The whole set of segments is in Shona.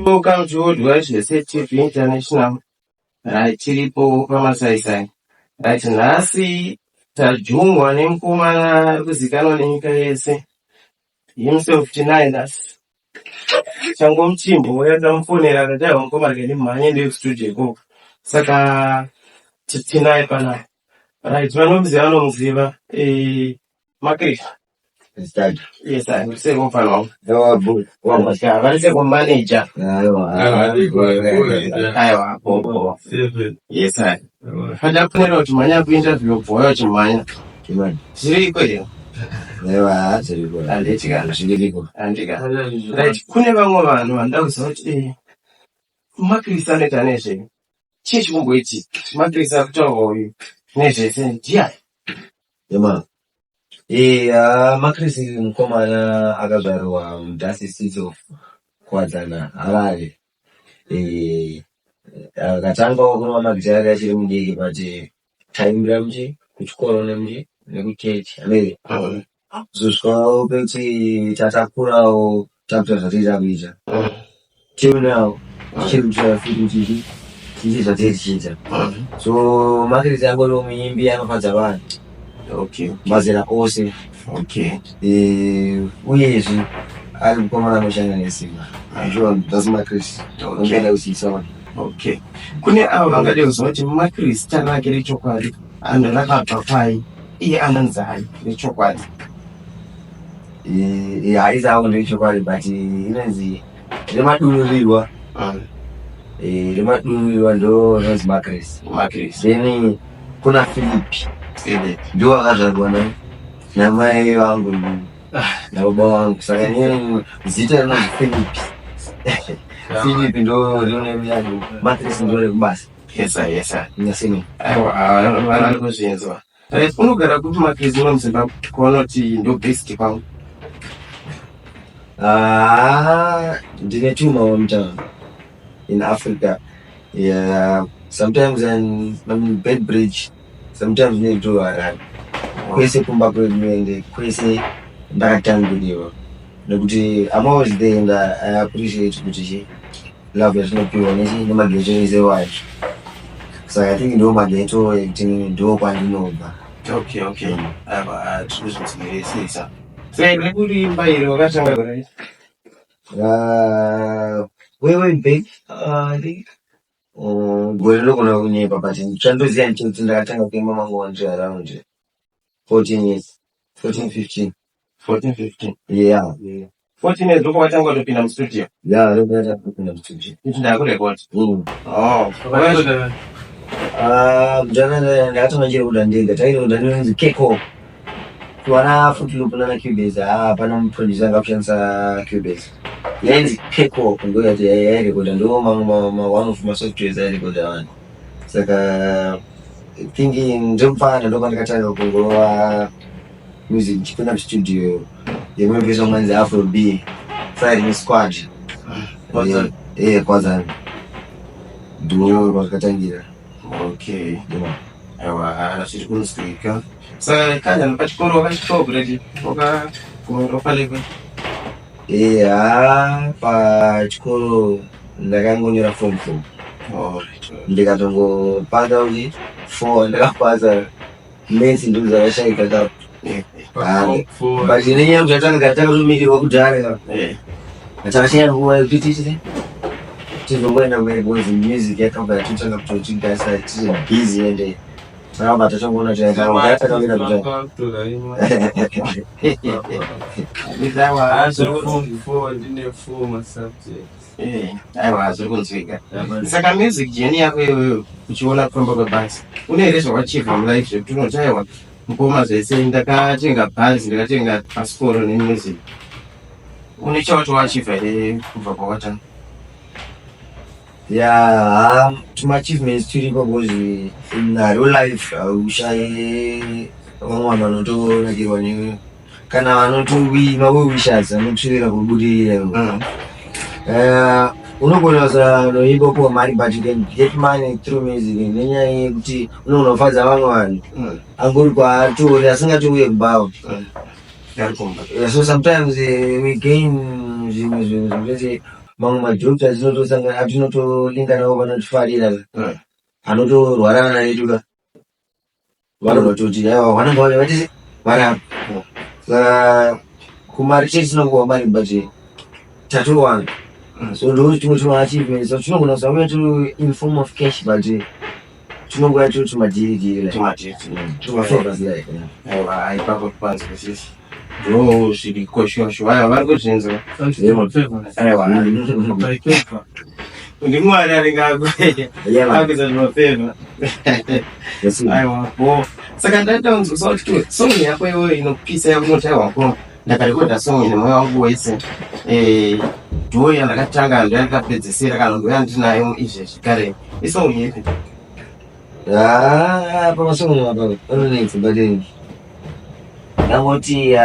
Welcome to Old West TV International. Right, tiripo pamasaisai. Right, nhasi tajungwa nemukomana kuzikanwa nenyika yese. Himself Tinainas. Changu mchimbo yakamufonera akati mukomana keni mhanye ndiyo studio ko. Saka tinai pana. Right, vanomuziva Makri. Yes, I say one for now. No, but one say one manager. Yes, I. Hada kunero chimanya interview for chimanya. Siri kweli. Lewa siri kweli. Andika. Right, kune bamwe bantu bandakuza kuti Makri taneshe. Chichi kumboiti. Makri kutoka nezve sendia. Yema. Makri mukomana akazvarwa mudhasi City of Kwadzana Harare. Akatanga kunwa magita yake achiri mudiki pati taimira mji kuchikoro nemji nekuchechi amere. Zoswa upeti tatakurawo tapita zvatira kuita. Till now chiri kuchira futi zvatirichiita. So Makri angori muimbi anofadza vanhu. Okay. Mazera ose. Okay. Uyezve ari mukomana anoshanda nesimba. Sure, that's Makri. Ungenda uchisawa. Okay. Kune avo vangade kuziva kuti Makri zita rake rechokwadi anhu rakabva pai iye anonzai rechokwadi. Haisi ako nderechokwadi but inonzi remadururirwa. Remadururirwa ndo rinonzi Makri. Then kuna Philip. Ndio akazvarwa namai vangu nababa vangu. Saka zita rinonzi Philip. Philip ndo rinonemuyani Makri ndo rekubasa. Yes. Nyasini. Aiwa, vari kuzvinzwa. Unogara kuti Makri unomuziva kuona kuti ndo best kwangu. Ndine two hometown in Africa. Yeah, sometimes I'm Bedbridge. Sometimes we do kwese kumba kwedu kwese ndakatanguriwa nekuti I'm always there and I appreciate kuti love yatinopiwa nemageto ezewai. So I think ndo mageto ekuti ndo kwandinobva. Okay. Aiwa, tuzvizvizivirisa. Saka kuri mbairi wakatanga kurai? Way back, I think. Gore ndokona kunyepa but chandosiya ndichoti ndakatanga kuimba mangu around 14 years. 14, 15. Yeah. 14 years ndoko watanga kutopinda mustudio? Yeah, ndokona kupinda mustudio. Ichi ndakurekodi? Ndakatanga chiri kuda ndega. Tainoda ndinonzi Keko. Kuwana Fruit Loop na Cubase. Pana muproducer akashandisa Cubase. Yenzi Keko kungoya yairekuda ndo one of my softwares airekoda vanhu. Saka thinking ndimufana ndo pandakatanga kungova music ndichipinda mustudio yemuvesa mwanzi Afrobeat Firing Squad. Kwadzana ndo kwazvakatangira. Okay. Aiwa, zviri kunzwika. Saka kanya pachikoro wakachitogureti wakapalekwe? Pachikoro ndakangonyora form 4. Ndikatongopasa kuti 4 ndakapasa maths ndo zvakashaika kapo. But nenyaya zvatanga takazomirwa kudhara takashanya nguva yekuti tizongoenda mberi because music yakabva yatotanga kutotigasa tiri busy ende akabva tachangoona takaenda aiwa, zviri kunzwika. Saka music journey yako iyoyo uchiona kufamba kwebhazi une here zvawachivha mulife zvekuti unoti aiwa mukoma zvese ndakatenga bhazi ndakatenga pasiporo nemusic? Une chawachivha here kubva kwawatanga? Yeah, tuma achievements turipo because in real life ushaye vamwe vanotonakirwa newe kana vanotoima wewishers vanokusvivira kubudirira. Unogona kusaimba kuwa mari but you can get money through music nenyaya yekuti unogona kufadza vamwe vanhu angori kwaatori asingatouye kubhawa. So sometimes we gain zvimwe zvinhu zvekuti mamwe madhokta tinotosangana atinotolinganawo vanotifarira anotorwara naituka vanototi aiwa vanenge vatisi varapa saka kumari chete tinongowa mari but tatowana so ndo chimwe chinoachievement so tinogona kusauya tiri in form of cash but tinongoya tiri tumadhirigiri tumafavors like aiwa aipapo panzwisisi ndo zviri koshosho aiwa vari kuzvinzwa aiwa ndimwari aringakuita zvimafeva aiwa bo saka ndataunzwisa kuti song yako iweyo inopisa yakunoti aiwako ndakarekodha song ine mwoyo wangu wese ndo yandakatanga ndo yandikapedzisira kana ndo yandinayo izvezvi kare isong yepi pamasongo apa anonetsa but ndangoti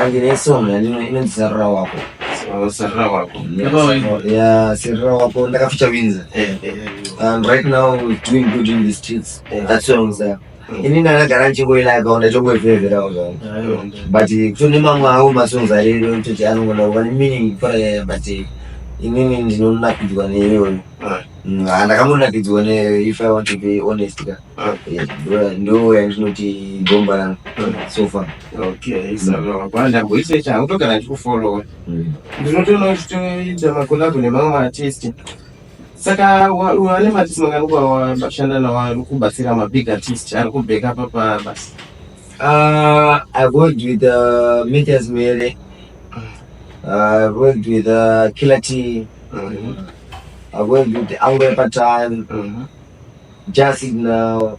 ndine song inonzi sarira wako sarira wako sarira wako ndakafeature Windsor and right now doing good in the streets that songs ini ndakagara ndichingoila akaunda chongoivhevherawo zvangu but kutone mamwe awo masongs arero kutoti anogona kuva nemeaning paraya but inini ndinonakidzwa neiyoyo ndakamonakidzwa if I want to be honest ka ndo yandinoti gomba rangu so far. Okay, ndamboise changu togara ndichifollowa ndinotoona kuti toita makolabo nemamwe artist saka wane maartist manganuka washanda nawo ari kubatsira mabig artist ari kubeka apa pabasa I've worked with Matthias Mere. I've worked with Killer T. I've worked with Angwe Patan, Jasid now.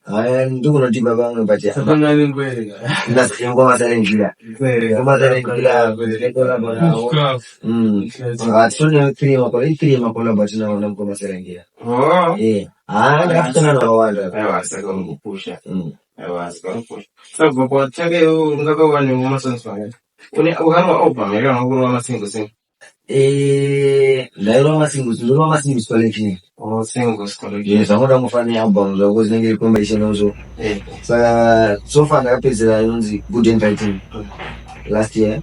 I'm doing a deep about but yeah. That's Ngoma Serengila. Ngoma Serengila. I've shown three Makola, but now I'm Ngoma Serengila. Oh, yeah. After another one. I was going to push it. I was going to push. So, but check it out. I'm going to go to one. When you have open, you're going to single thing. Ndairoma singles collection. Oh, singles collection. Yes, I'm going to find albums. I was going to combination also. So far, I played the Good and Fighting last year.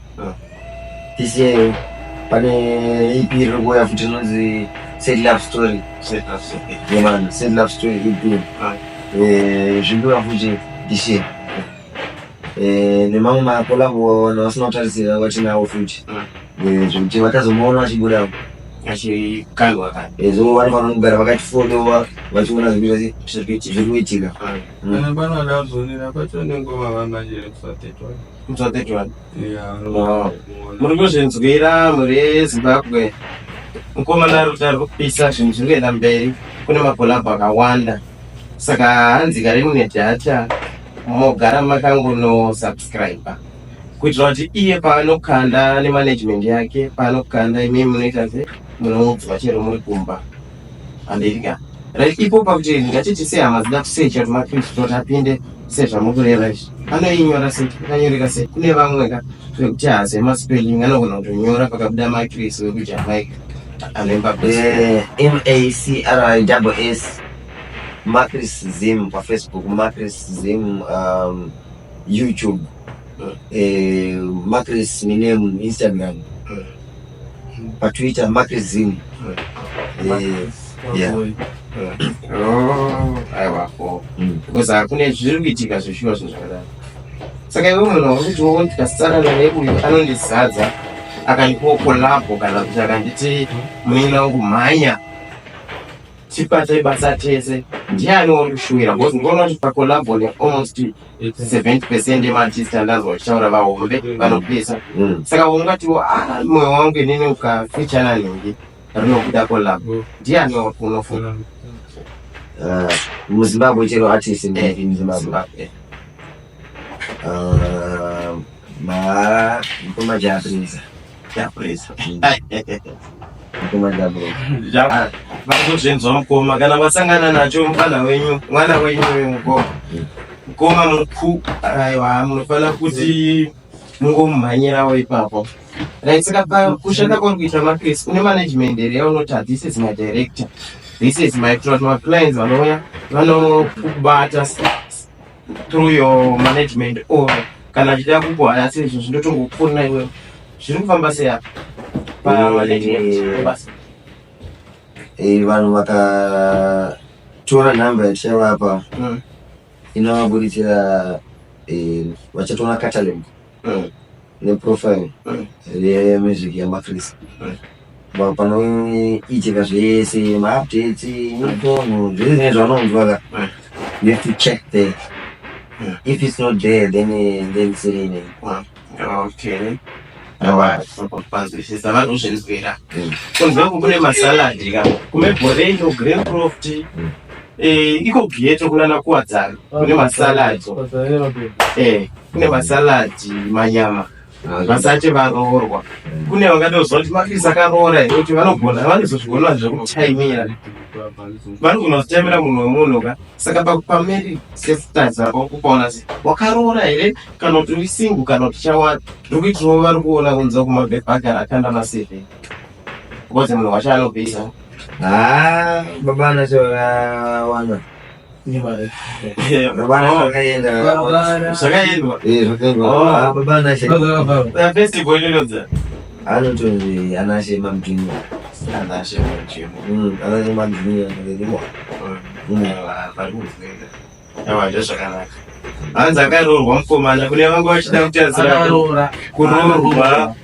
This year, I EP where I've done the Said Love Story. Yeah, man, Said Love Story. Je dois avouer this year. The mama collabo was not as watching our future. Je vatazomuona achibura achikandwa kani ezowana vanogara vakatifollowa vachiona zviri kuitika kana pano ndazonera pacho nengoma vamanje kusatetwa muri kuzvinzwira muri Zimbabwe mukomana ari kupisa zvinhu zviri kuenda mberi kune makolabho akawanda saka hanzi kare mune data mogara makangono subscriber kuitira kuti iye paanokanda nemanagement yake paanokanda imimi munoita se munomudzwa chero muri kumba handirika right ipo pakuti ngachiti sehama dzida kusecha kuti makristu kuti apinde sezvamukureva izvi anoinyora sei akanyoreka sei kune vamwe ka zvekuti hasi emaspelling anogona kutonyora pakabuda makristu wekuti amaika anoimba MACRISS Macris Zim paFacebook, Macris Zim YouTube, Macris name Instagram, pa Twitter Macris Zim. Yeah. Aiwa ko. Because kune zviri kuitika zvishuwa zvakadaro. Saka iwe munhu wakuti wokuti kasara naye uyu anondizadza akandipo collabo kana kuti akanditi muina kumhanya tipata basa tese ndiani wakushuwira because ngono kuti pakolabo ne almost 70% yemartist andazoshaura vahombe vanopesa saka ungati moyo wangu inini ukafeachana ningi rinokuda kolabo ndiani wakunofuna muZimbabwe chero artist in Zimbabwe Nkoma Japanese vakuzvinzwa mukoma kana vasangana nacho mwana wenyu mukoma muku aiwa munofanira kuti mungomumhanyirawo ipapo right saka kushanda kwari kuita makrisi kune management ere yaunoti this is my director, this is my clients vanouya vanokubata through your management or kana achida kugwaya asi izvo zvindotongokufuna iwewe zviri kufamba sei apa basa vanhu vakatora nhamba yatichava inovabuditsira vachatoona catalog neprofile yemusic yaMakrisi panoitika zvese maupdates mitonho zvese zvavanonzwa you have to check there. If it's not there then say okay panzwisisa vanozvinzwira kunzwa kune masaladi ka kumebhorendo Greencroft iko geto kunana kuwadzana kune masaladi kune masaladi manyama vasati varoorwa kune vangatozwa kuti Makrisi akaroora kuti vanogona vanozozvigona zvekutaimira vanogona kutaimira munhu wemunhu ka saka pameri sesitazi apo kupaona se wakaroora here kana kuti uri singu kana kuti chawanda ndikuitirawo vari kuona kunza kumabhebhagara akanda maseve because munhu wacho anobvisa baba anachowana zvakaendwa baba festival inodza anotonzi anashe mamjini ndozvakanaka hanzi akaroorwa mukomana kune vangu vachida kutarisira kuroorwa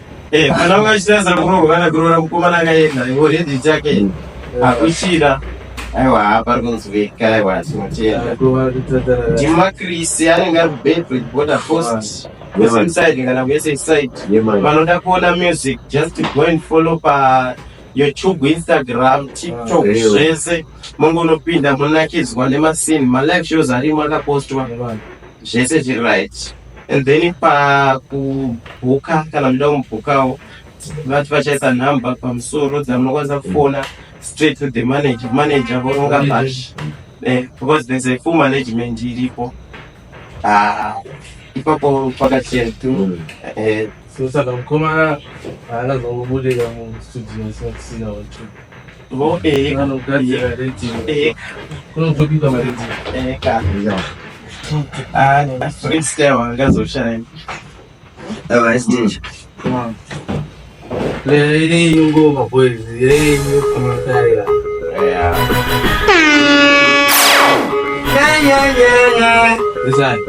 kana vanga vachitarisira kuroorwa kana kuroora mukomana akaenda iworedi chake akuchira aiwa pari kunzwika aiwa tinotenda ndiMakrisi anenge ari Bedford border post western side kana kuSA side vanoda kuona music just go and follow pa YouTube, Instagram, TikTok zvese mungonopinda munakidzwa nemasini malive shows arimo akapostwa zvese zviri right and then pakubhuka kana muda kumubhukawo vati vachaisa nhamba pamusoro dzamunokwanisa kufona straight to the manager voronga pashi because there's a full management iripo ipapo pakachena tu saka mukomana haangazongobudika mustudio sina watu anogadzira radio kunotobika maradio freestyle wangazoshaya stage ile ngoma kweli ile kumataya design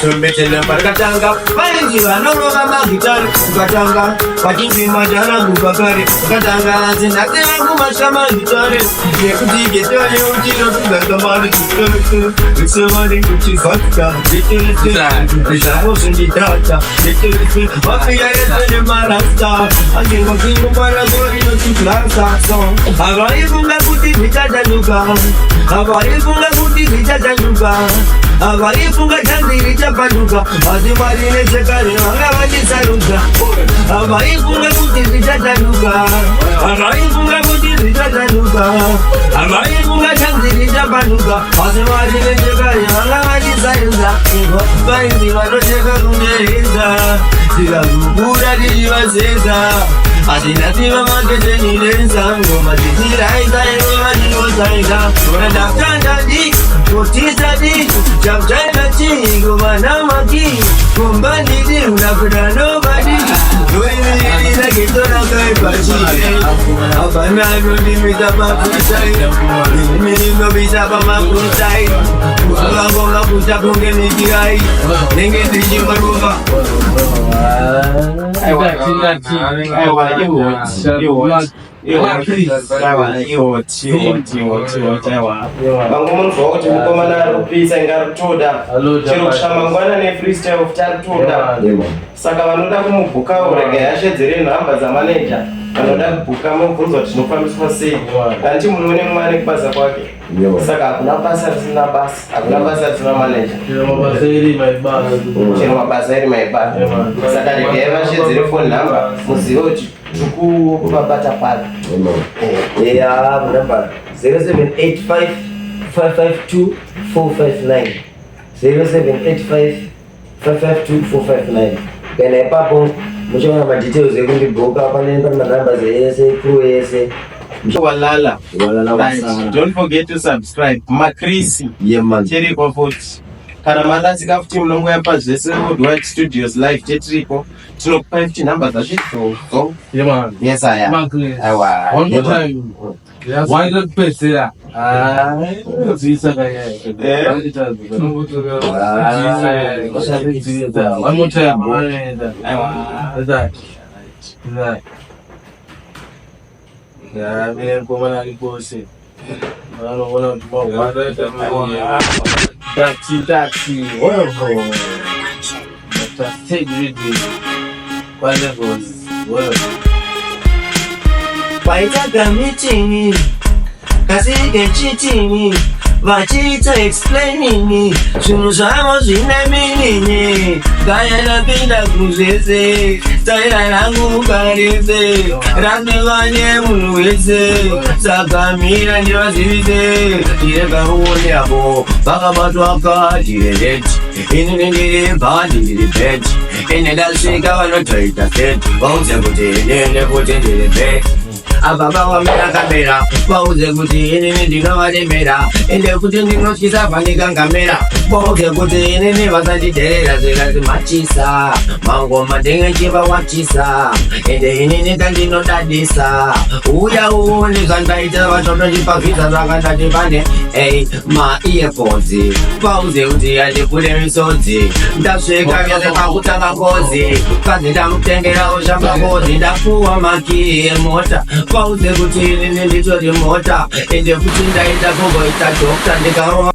Sombetela parkatanga palingi vanonga magitari ukatanga pakingi majana bubakari ukatanga zinate yangu mashama gitari yekuti getoni utino tugagamari kutoto usemani kuchifakta vitulite sindidata vitulite wafia yesene marasta angengo kingu para gori no tuklasa so avaifunga kuti vichadanuka avaifunga kuti vichadanuka avaifunga chandiri chapaduka vazimarine chekare vanga vachisaruka avaifunga kuti zvichataduka avaifunga kuti zvichataduka avaifunga chandiri chapaduka vazimarine chekare vanga vachisaruka vainzi vanocheka kumereza tikakukura tichivazeza atinasiva maketenileza ngoma tichiraisa iwe vachinosaisa ndakutandadi kutizadi chapchainati kuvanamaki kumbandidi unakuda nobadi noimirira getonakaipachi apananodimisa makutai imirinobisa pamakutai kuvangonga kuchakungenitirai nenge ndichimaruva vangomunzwa kuti mukomana ari kupisa inge ari kutoda chero kushamangwana nefreestyle of tari toda saka vanoda kumubhukawo regai ashedzere nhamba dzamaneja vanoda kubhuka mubvunzwa kuti tinofambiswa sei kanti munoone mumwe kubaza kwake saka hakuna basa risina basa hakuna basa risina maneja chero mabasa iri maibata saka regai vashedzere phone number muzive kuti tikuvabata pari number 0785 552 459 0785 552 459 kana ipapo muchaona madetails ekundibhuka panenge pane manambers ese crew ese walala don't forget to subscribe Makrisi yeah man cheri kwa 40 kana marasika futi munongoyapa zvese Worldwide Studios live tetiripo tinokupai futi nhamba dzazvidzo. Yes aya. Aiwa. One more time. Why not pesa? Zisa kaya. One more time. Aiwa. Ya, mimi kwa nani bosi. Taxi. Welcome. Take reading. Waitaka meeting, kasike cheating, vachita explaining, zvinhu zvavo zvine meaning, kaya napinda kuzvese, taira rangu karise, randevanye munhu wese, saka mira ndivazivise, tirega ruone apo, vakabatwa kadireleti, inini ndiri bhandi ndiri beti, ine ndasvika vanotoita seti, vaudze kuti inene kuti ndiri beti. Ababa wamera kamera, wauze kuti inini ndinovaremera, ende kuti ndinotyisa vanikangamera, wauze kuti inini vasanditerera zvikati machisa, mangoma ndingechiva wachisa, ende inini kandinodadisa, uya uone zvandaita vatotondipavhisa zvakandati pane ma-earphones, wauze kuti handipfude misodzi, ndasvika vyose pakutanga ngozi, kazi ndamutengerawo zvamakozi, ndapuwa maki emota, wauze kuti inini nditori mota, ende kuti ndaita kumboita dokta ndikarova